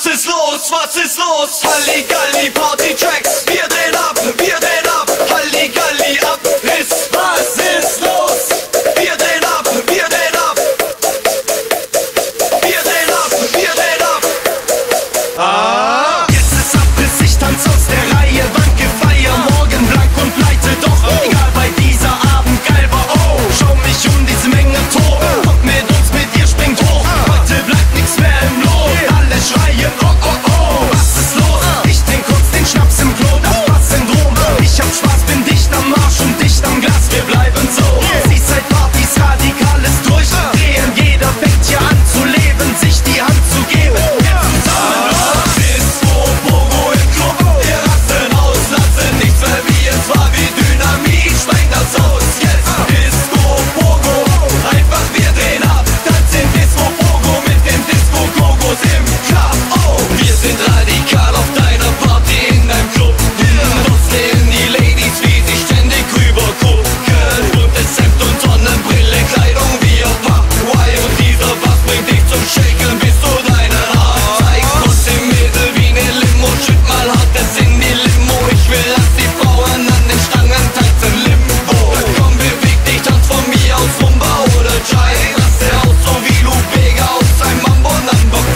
Was ist los? Was ist los? Halligalli, Party-Tracks, wir drehen ab, Halligalli, ab ist. Was ist los? Wir drehen ab, wir drehen ab, wir drehen ab, wir drehen ab. Jetzt ist Abriss, ich tanz aus der Reihe, Bankgefeier, morgen blank und pleite, doch egal, bei dieser Abend geil war, oh. Schau mich diese Menge tot, kommt mit uns, mit ihr springt hoch, heute bleibt nichts mehr im Lot, alle schreien, oh, oh, oh. Was ist los? Ich trink kurz den Schnaps im Klo, das Bass-Syndrom, ich hab Spaß, bin dicht am Arsch und dicht am Glas, wir bleiben so. Seaside Partys, radikales Durchdrehen, jeder fängt hier an zu leben, sich die Hand zu geben. Disco, Pogo im Club, wir rasten aus, lassen nichts mehr wie es war, wie Dynamit, sprengt das Haus jetzt. Disco, Pogo, einfach wir drehen ab, tanzen Disco, Pogo mit den Disco-Gogos im Club. Oh, wir sind radikal auf deiner Party in deinem Club. Dort sehen die Ladies, wie sie ständig rüber gucken. Buntes Hemd und Sonnenbrille, Kleidung wie auf Hawaii. Und dieser Bass bringt dich zum Shaken, bis du deinen Arm zeigst. Trotzdem Mädel wie ne Limo, schütt mal hartes in die Limo. Ich will, dass die Frauen an den Stangen tanzen Limbo. Komm, beweg dich, tanz von mir aus Rumba oder Jive. Raste aus, so wie Lou Bega aus seinem Mambo Number 5.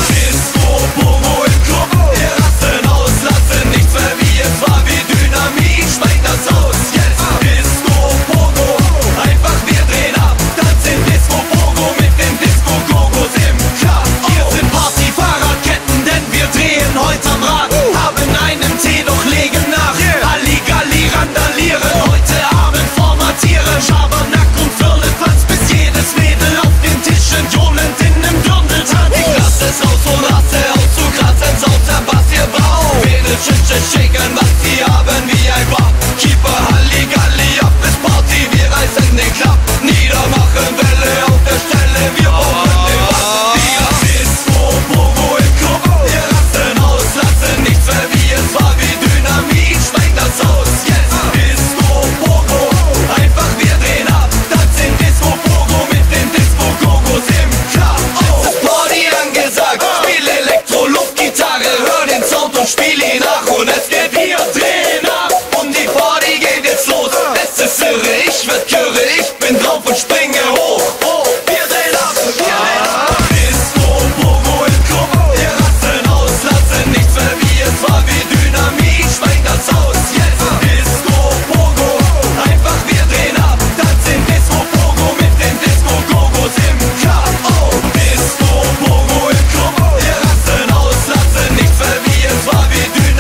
Disco, Pogo im Club, wir rasten aus, lassen nichts mehr wie es war, wie Dynamit, sprengt das Haus jetzt. Disco, Pogo, einfach wir drehen ab, tanzen Disco, Pogo mit den Disco-Gogos im Club. Hier sind Party-Fahrradketten, denn wir drehen heute am Rad, haben einen Tee, doch legen nach. Halligalli, randalieren, heute Abend formatieren, Schabernack und Firlefanz, bis jedes Mädel auf den Tischen johlend in nem Dirndl tanzt. Ich lass es raus und raste aus, zu krass ins Haus, der Bass ihr braucht. Mädels shaken, was sie haben wie ein Barkeeper. Halligalli, ab ist Party, wir reißen den Club nieder, machen Welle auf der Stelle, wir bomben den Bass wieder. Disco, Pogo im Club, wir rasten aus, lassen nichts mehr wie es war, wie Dynamit, sprengt das Haus jetzt. Disco, Pogo, einfach wir drehen ab, tanzen Disco, Pogo mit den Disco-Gogos im Club. Oh, es ist Party angesagt, spiel Elektro, Luftgitarre, hör den Sound und spiel ihn nach und es geht, wir drehen ab und die Party geht jetzt los. Es ist irre, ich werd Kürre, ich bin drauf und springe hoch. Oh, wir drehen ab, wir drehen ab. Disco, Pogo im Club, wir rasten aus, lassen nichts mehr wie es war, wie Dynamit, sprengt das Haus jetzt. Disco, Pogo, einfach wir drehen ab, tanzen Disco, Pogo mit den Disco-Gogos im Club. Oh, Disco, Pogo im Club, wir rasten aus, lassen nichts mehr wie es war, wie Dynamit.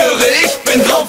schwöre, ich bin drauf.